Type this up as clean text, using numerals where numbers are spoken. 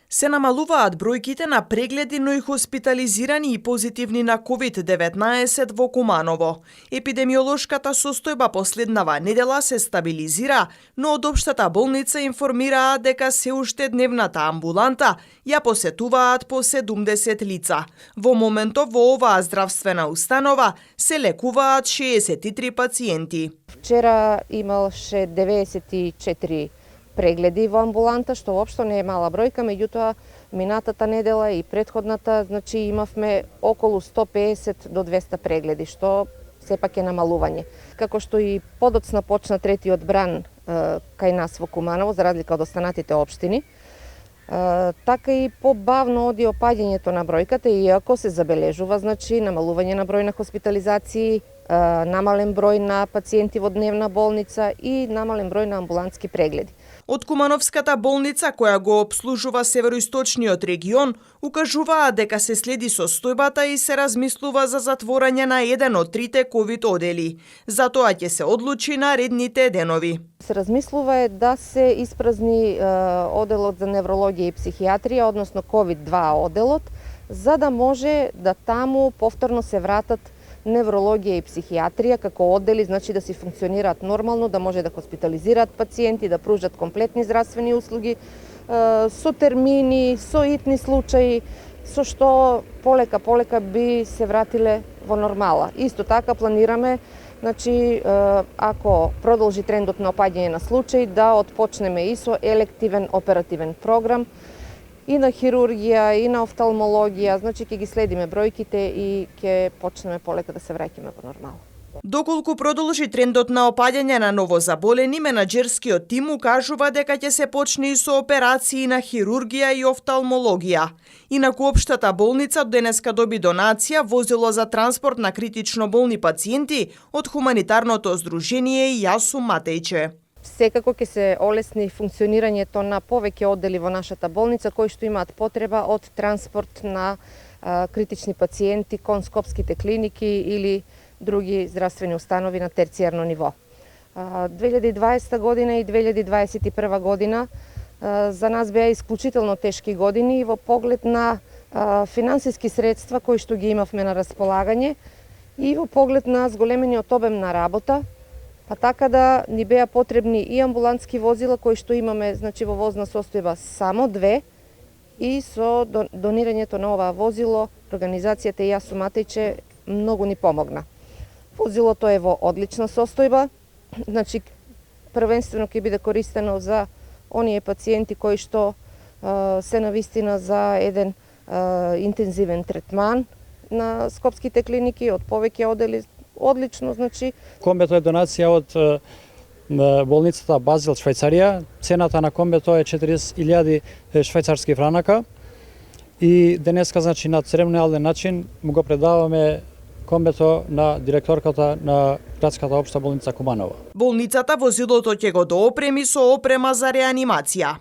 Се намалуваат бројките на прегледи, но и хоспитализирани и позитивни на COVID-19 во Куманово. Епидемиолошката состојба последнава недела се стабилизира, но од општата болница информираа дека се уште дневната амбуланта ја посетуваат по 70 лица. Во моментов во оваа здравствена установа се лекуваат 63 пациенти. Вчера имаше 94 прегледи во амбуланта, што воопшто не е мала бројка, меѓутоа минатата недела и претходната, значи имавме околу 150 до 200 прегледи, што сепак е намалување. Како што и подоцна почна третиот бран кај нас во Куманово, за разлика од останатите општини, така и побавно оди опаѓањето на бројката, иако се забележува, значи, намалување на број на хоспитализации, намален број на пациенти во дневна болница и намален број на амбулантски прегледи. Од Кумановската болница, која го обслужува североисточниот регион, укажуваа дека се следи состојбата и се размислува за затворање на еден од трите ковид одели. Затоа ќе се одлучи наредните денови. Се размислува е да се испразни оделот за неврологија и психијатрија, односно COVID-2 оделот, за да може да таму повторно се вратат неврологија и психијатрија како оддели, значи да си функционираат нормално, да може да хоспитализираат пациенти, да пружат комплетни здравствени услуги со термини, со итни случаи, со што полека би се вратиле во нормала. Исто така планираме, значи, ако продолжи трендот на опаѓање на случаи, да отпочнеме и со елективен оперативен програм, и на хирургија, и на офталмологија, значи ќе ги следиме бројките и ќе почнеме полека да се враќаме во нормала. Доколку продолжи трендот на опаѓање на новозаболени, менаџерскиот тим укажува дека ќе се почне и со операции на хирургија и офталмологија. Инаку општата болница денеска доби донација возило за транспорт на критично болни пациенти од хуманитарното здружение Јасу Матејче. Секако ќе се олесни функционирањето на повеќе оддели во нашата болница кои што имаат потреба од транспорт на критични пациенти кон скопските клиники или други здравствени установи на терцијарно ниво. 2020 година и 2021 година за нас беа исклучително тешки години во поглед на финансиски средства кои што ги имавме на располагање и во поглед на зголемениот обем на работа, па така да ни беа потребни и амбулантски возила кои што имаме, значи, во возна состојба само 2, и со донирањето на ова возило организацијата Јасу Матејче многу ни помогна. Возилото е во одлична состојба, значи првенствено ќе биде користено за оние пациенти кои што се навистина за еден интензивен третман на скопските клиники од повеќе одели. Одлично, значи. Комбето е донација од болницата Базел, Швајцарија. Цената на комбето е 40.000 швајцарски франака. И денеска, значи, на церемониален начин му го предаваме комбето на директорката на градската општа болница Куманово. Болницата возилото ќе го доопреми со опрема за реанимација.